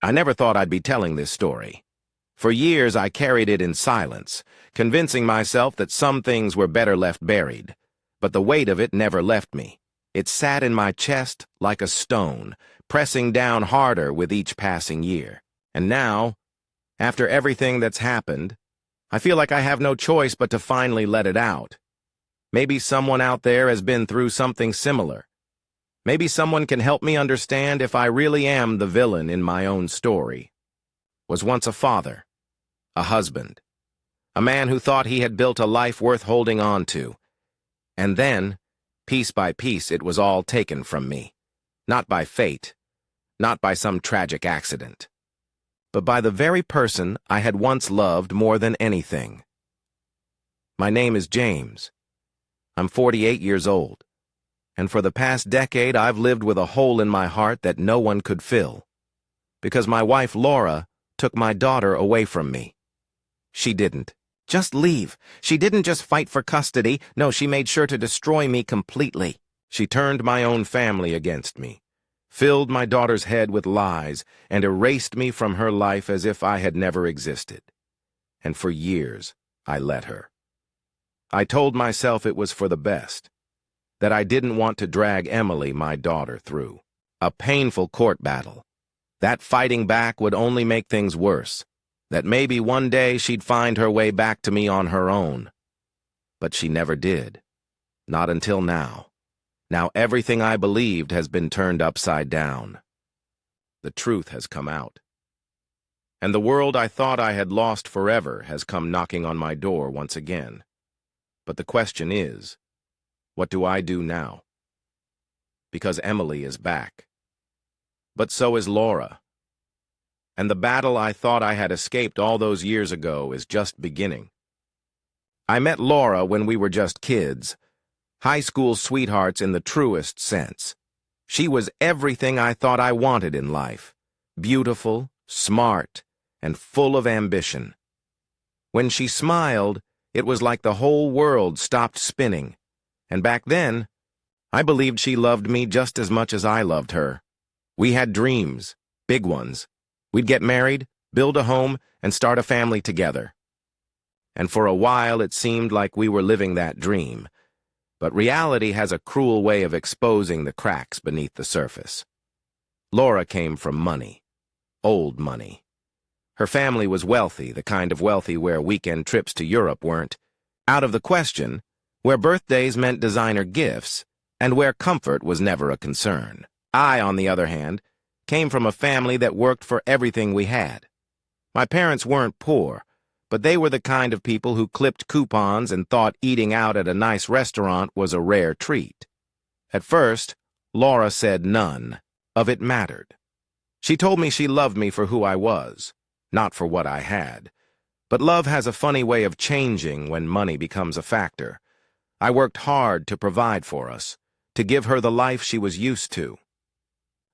I never thought I'd be telling this story. For years I carried it in silence, convincing myself that some things were better left buried. But the weight of it never left me. It sat in my chest like a stone, pressing down harder with each passing year. And now, after everything that's happened, I feel like I have no choice but to finally let it out. Maybe someone out there has been through something similar. Maybe someone can help me understand if I really am the villain in my own story. Was once a father, a husband, a man who thought he had built a life worth holding on to. And then, piece by piece, it was all taken from me. Not by fate, not by some tragic accident, but by the very person I had once loved more than anything. My name is James. I'm 48 years old, and for the past decade I've lived with a hole in my heart that no one could fill. Because my wife Laura took my daughter away from me. She didn't just leave. She didn't just fight for custody. No, she made sure to destroy me completely. She turned my own family against me, filled my daughter's head with lies, and erased me from her life as if I had never existed. And for years, I let her. I told myself it was for the best, that I didn't want to drag Emily, my daughter, through a painful court battle. That fighting back would only make things worse, that maybe one day she'd find her way back to me on her own. But she never did. Not until now. Now everything I believed has been turned upside down. The truth has come out. And the world I thought I had lost forever has come knocking on my door once again. But the question is, what do I do now? Because Emily is back. But so is Laura. And the battle I thought I had escaped all those years ago is just beginning. I met Laura when we were just kids, high school sweethearts in the truest sense. She was everything I thought I wanted in life, beautiful, smart, and full of ambition. When she smiled, it was like the whole world stopped spinning, and back then, I believed she loved me just as much as I loved her. We had dreams, big ones. We'd get married, build a home, and start a family together. And for a while it seemed like we were living that dream. But reality has a cruel way of exposing the cracks beneath the surface. Laura came from money. Old money. Her family was wealthy, the kind of wealthy where weekend trips to Europe weren't out of the question, where birthdays meant designer gifts, and where comfort was never a concern. I, on the other hand, came from a family that worked for everything we had. My parents weren't poor, but they were the kind of people who clipped coupons and thought eating out at a nice restaurant was a rare treat. At first, Laura said none of it mattered. She told me she loved me for who I was, not for what I had. But love has a funny way of changing when money becomes a factor. I worked hard to provide for us, to give her the life she was used to.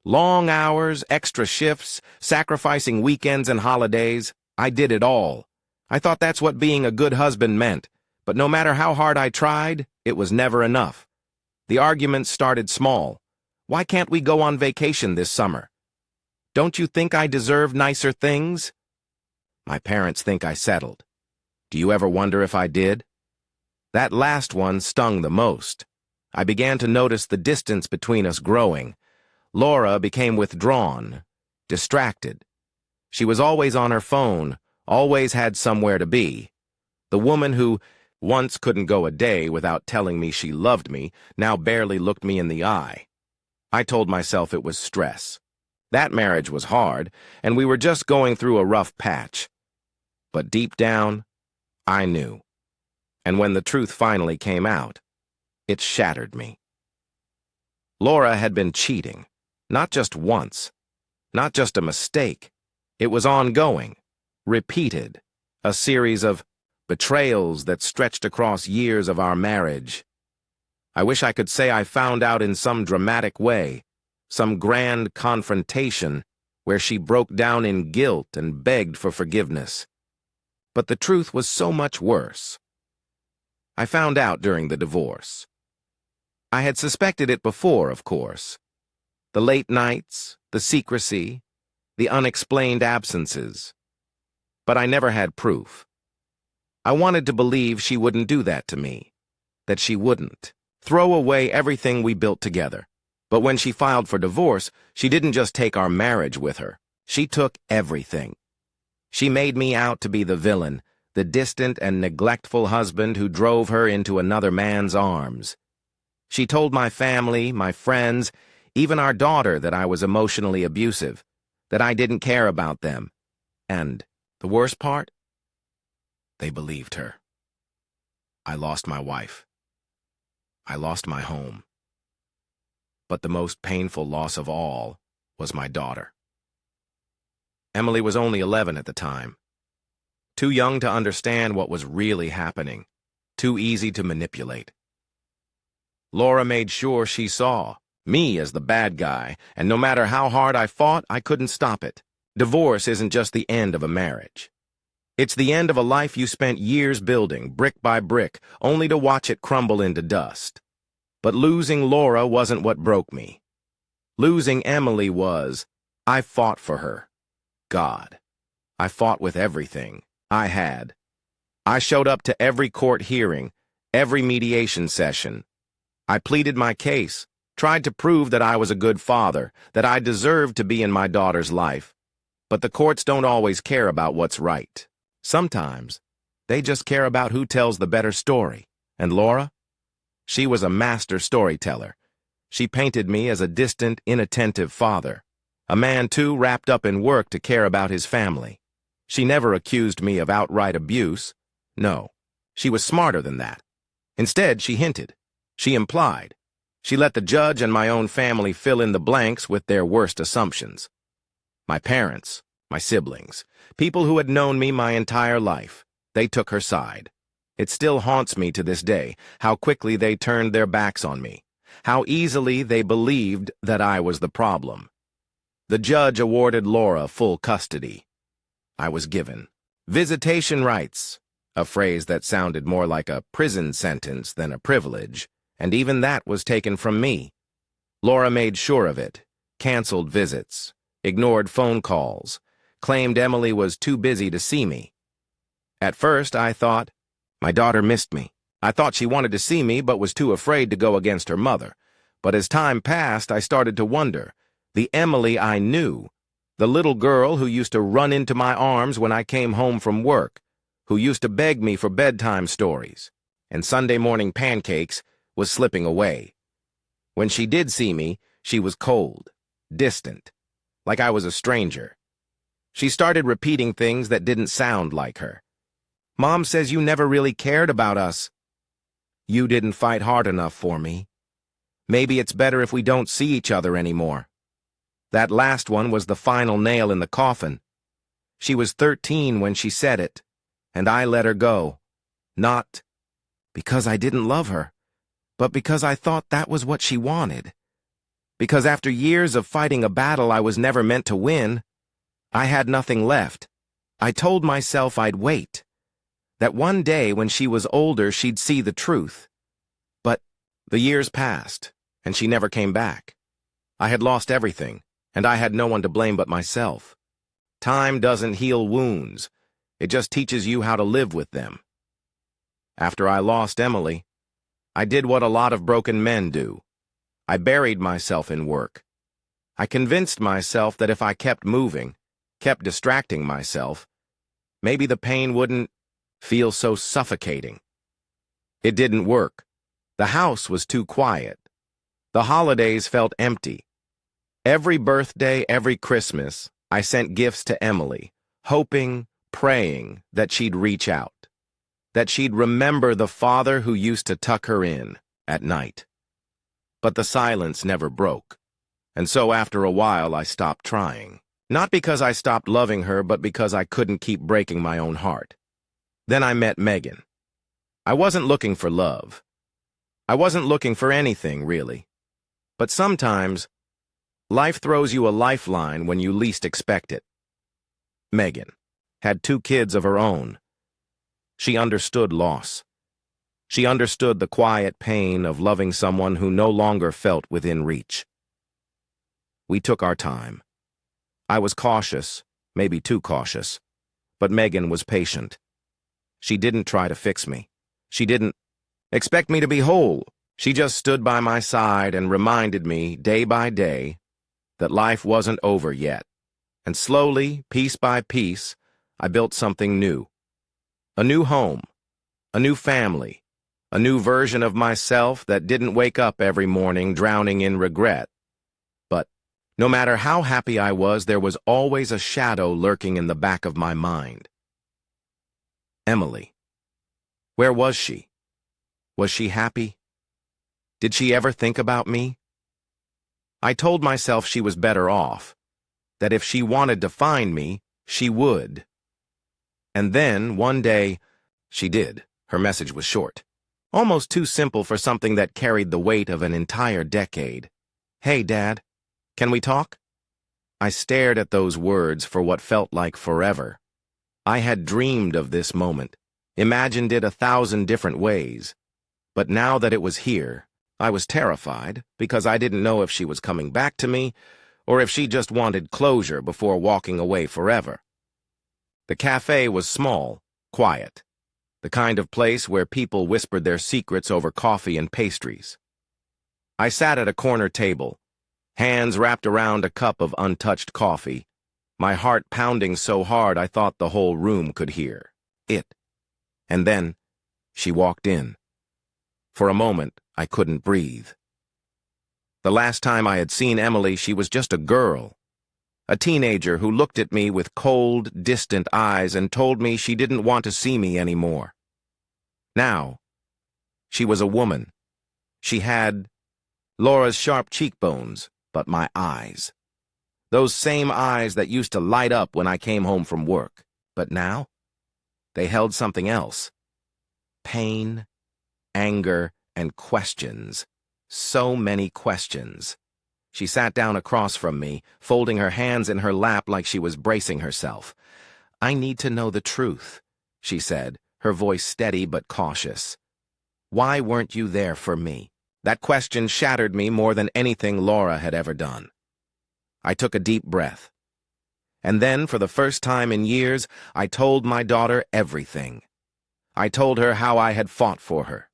Long hours, extra shifts, sacrificing weekends and holidays, I did it all. I thought that's what being a good husband meant, but no matter how hard I tried, it was never enough. The arguments started small. Why can't we go on vacation this summer? Don't you think I deserve nicer things? My parents think I settled. Do you ever wonder if I did? That last one stung the most. I began to notice the distance between us growing. Laura became withdrawn, distracted. She was always on her phone, always had somewhere to be. The woman who once couldn't go a day without telling me she loved me now barely looked me in the eye. I told myself it was stress. That marriage was hard, and we were just going through a rough patch. But deep down, I knew. And when the truth finally came out, it shattered me. Laura had been cheating. Not just once, not just a mistake. It was ongoing, repeated, a series of betrayals that stretched across years of our marriage. I wish I could say I found out in some dramatic way, some grand confrontation where she broke down in guilt and begged for forgiveness. But the truth was so much worse. I found out during the divorce. I had suspected it before, of course. The late nights, the secrecy, the unexplained absences. But I never had proof. I wanted to believe she wouldn't do that to me, that she wouldn't throw away everything we built together. But when she filed for divorce, she didn't just take our marriage with her. She took everything. She made me out to be the villain, the distant and neglectful husband who drove her into another man's arms. She told my family, my friends, even our daughter that I was emotionally abusive, that I didn't care about them. And the worst part? They believed her. I lost my wife. I lost my home. But the most painful loss of all was my daughter. Emily was only 11 at the time. Too young to understand what was really happening. Too easy to manipulate. Laura made sure she saw me as the bad guy, and no matter how hard I fought, I couldn't stop it. Divorce isn't just the end of a marriage. It's the end of a life you spent years building, brick by brick, only to watch it crumble into dust. But losing Laura wasn't what broke me. Losing Emily was, I fought for her. God. I fought with everything I had. I showed up to every court hearing, every mediation session. I pleaded my case, tried to prove that I was a good father, that I deserved to be in my daughter's life. But the courts don't always care about what's right. Sometimes, they just care about who tells the better story. And Laura? She was a master storyteller. She painted me as a distant, inattentive father, a man too wrapped up in work to care about his family. She never accused me of outright abuse. No, she was smarter than that. Instead, she hinted. She implied. She let the judge and my own family fill in the blanks with their worst assumptions. My parents, my siblings, people who had known me my entire life, they took her side. It still haunts me to this day, how quickly they turned their backs on me, how easily they believed that I was the problem. The judge awarded Laura full custody. I was given visitation rights, a phrase that sounded more like a prison sentence than a privilege, and even that was taken from me. Laura made sure of it, canceled visits, ignored phone calls, claimed Emily was too busy to see me. At first, I thought, my daughter missed me. I thought she wanted to see me but was too afraid to go against her mother. But as time passed, I started to wonder. The Emily I knew, the little girl who used to run into my arms when I came home from work, who used to beg me for bedtime stories and Sunday morning pancakes, was slipping away. When she did see me, she was cold, distant, like I was a stranger. She started repeating things that didn't sound like her. Mom says you never really cared about us. You didn't fight hard enough for me. Maybe it's better if we don't see each other anymore. That last one was the final nail in the coffin. She was 13 when she said it, and I let her go. Not because I didn't love her, but because I thought that was what she wanted. Because after years of fighting a battle I was never meant to win, I had nothing left. I told myself I'd wait. That one day when she was older she'd see the truth. But the years passed, and she never came back. I had lost everything, and I had no one to blame but myself. Time doesn't heal wounds. It just teaches you how to live with them. After I lost Emily, I did what a lot of broken men do. I buried myself in work. I convinced myself that if I kept moving, kept distracting myself, maybe the pain wouldn't feel so suffocating. It didn't work. The house was too quiet. The holidays felt empty. Every birthday, every Christmas, I sent gifts to Emily, hoping, praying that she'd reach out, that she'd remember the father who used to tuck her in at night. But the silence never broke, and so after a while I stopped trying. Not because I stopped loving her, but because I couldn't keep breaking my own heart. Then I met Megan. I wasn't looking for love. I wasn't looking for anything, really. But sometimes, life throws you a lifeline when you least expect it. Megan had 2 kids of her own. She understood loss. She understood the quiet pain of loving someone who no longer felt within reach. We took our time. I was cautious, maybe too cautious, but Megan was patient. She didn't try to fix me. She didn't expect me to be whole. She just stood by my side and reminded me, day by day, that life wasn't over yet. And slowly, piece by piece, I built something new. A new home, a new family, a new version of myself that didn't wake up every morning drowning in regret. But no matter how happy I was, there was always a shadow lurking in the back of my mind. Emily. Where was she? Was she happy? Did she ever think about me? I told myself she was better off, that if she wanted to find me, she would. And then, one day, she did. Her message was short. Almost too simple for something that carried the weight of an entire decade. Hey, Dad, can we talk? I stared at those words for what felt like forever. I had dreamed of this moment, imagined it 1,000 different ways. But now that it was here, I was terrified because I didn't know if she was coming back to me or if she just wanted closure before walking away forever. The cafe was small, quiet, the kind of place where people whispered their secrets over coffee and pastries. I sat at a corner table, hands wrapped around a cup of untouched coffee, my heart pounding so hard I thought the whole room could hear it. And then she walked in. For a moment, I couldn't breathe. The last time I had seen Emily, she was just a girl, a teenager who looked at me with cold, distant eyes and told me she didn't want to see me anymore. Now, she was a woman. She had Laura's sharp cheekbones, but my eyes. Those same eyes that used to light up when I came home from work. But now, they held something else. Pain, anger, and questions. So many questions. She sat down across from me, folding her hands in her lap like she was bracing herself. I need to know the truth, she said, her voice steady but cautious. Why weren't you there for me? That question shattered me more than anything Laura had ever done. I took a deep breath. And then, for the first time in years, I told my daughter everything. I told her how I had fought for her,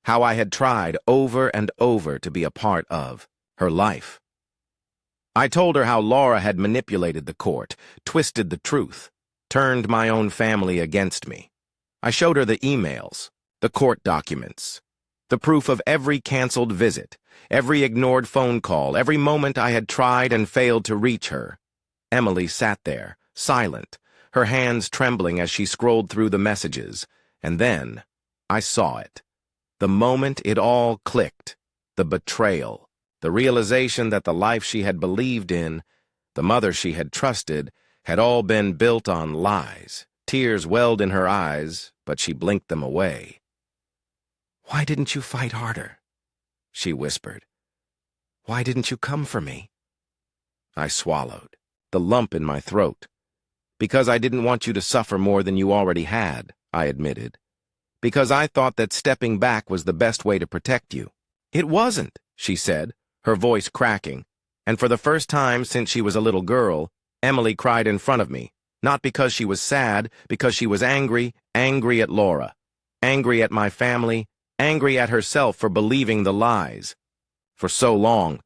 how I had tried over and over to be a part of her life. I told her how Laura had manipulated the court, twisted the truth, turned my own family against me. I showed her the emails, the court documents, the proof of every canceled visit, every ignored phone call, every moment I had tried and failed to reach her. Emily sat there, silent, her hands trembling as she scrolled through the messages, and then I saw it. The moment it all clicked, the betrayal, the realization that the life she had believed in, the mother she had trusted, had all been built on lies. Tears welled in her eyes, but she blinked them away. "Why didn't you fight harder?" she whispered. "Why didn't you come for me?" I swallowed, the lump in my throat. "Because I didn't want you to suffer more than you already had," I admitted. "Because I thought that stepping back was the best way to protect you." "It wasn't," she said, her voice cracking, and for the first time since she was a little girl, Emily cried in front of me, not because she was sad, because she was angry, angry at Laura, angry at my family, angry at herself for believing the lies. For so long.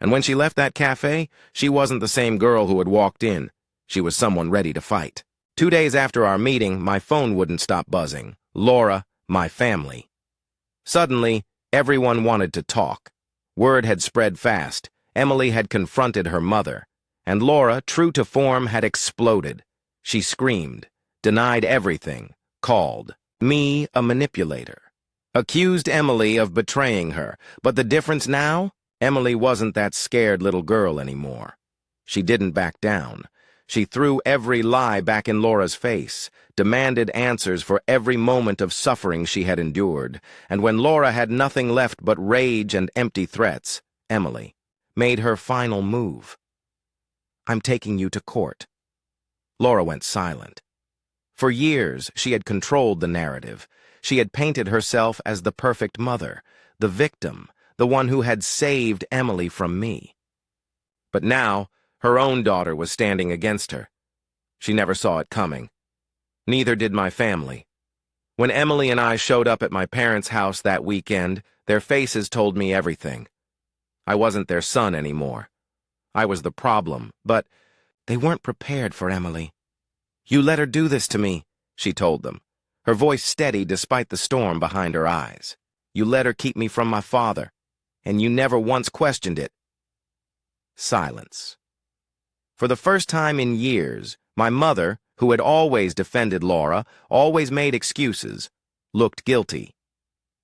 And when she left that cafe, she wasn't the same girl who had walked in. She was someone ready to fight. 2 days after our meeting, my phone wouldn't stop buzzing. Laura, my family. Suddenly, everyone wanted to talk. Word had spread fast. Emily had confronted her mother. And Laura, true to form, had exploded. She screamed, denied everything, called me a manipulator. Accused Emily of betraying her. But the difference now? Emily wasn't that scared little girl anymore. She didn't back down. She threw every lie back in Laura's face, demanded answers for every moment of suffering she had endured, and when Laura had nothing left but rage and empty threats, Emily made her final move. "I'm taking you to court." Laura went silent. For years, she had controlled the narrative. She had painted herself as the perfect mother, the victim, the one who had saved Emily from me. But now, Her own daughter was standing against her. She never saw it coming. Neither did my family. When Emily and I showed up at my parents' house that weekend, their faces told me everything. I wasn't their son anymore. I was the problem, but they weren't prepared for Emily. "You let her do this to me," she told them, her voice steady despite the storm behind her eyes. "You let her keep me from my father, and you never once questioned it." Silence. For the first time in years, my mother, who had always defended Laura, always made excuses, looked guilty.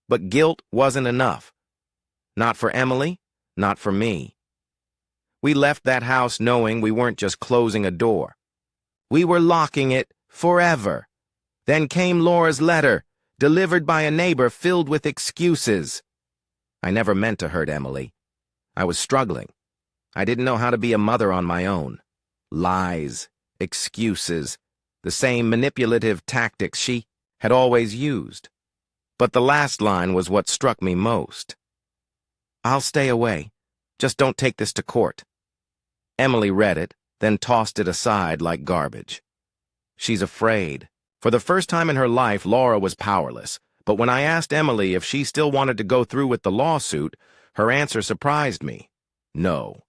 But guilt wasn't enough. Not for Emily, not for me. We left that house knowing we weren't just closing a door. We were locking it forever. Then came Laura's letter, delivered by a neighbor filled with excuses. I never meant to hurt Emily. I was struggling. I didn't know how to be a mother on my own. Lies, excuses, the same manipulative tactics she had always used. But the last line was what struck me most. "I'll stay away. Just don't take this to court." Emily read it, then tossed it aside like garbage. She's afraid. For the first time in her life, Laura was powerless. But when I asked Emily if she still wanted to go through with the lawsuit, her answer surprised me. No.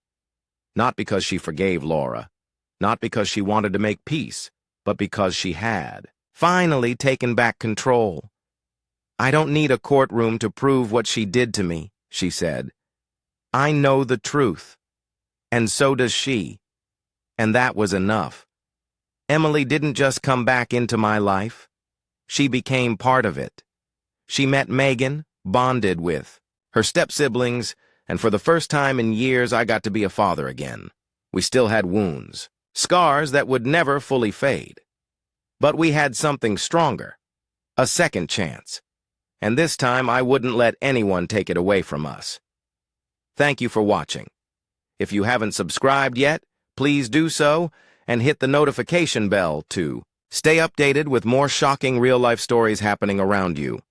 Not because she forgave Laura. Not because she wanted to make peace, but because she had finally taken back control. "I don't need a courtroom to prove what she did to me," she said. "I know the truth. And so does she." And that was enough. Emily didn't just come back into my life. She became part of it. She met Megan, bonded with her step-siblings, and for the first time in years I got to be a father again. We still had wounds, scars that would never fully fade. But we had something stronger, a second chance. And this time I wouldn't let anyone take it away from us. Thank you for watching. If you haven't subscribed yet, please do so and hit the notification bell to stay updated with more shocking real-life stories happening around you.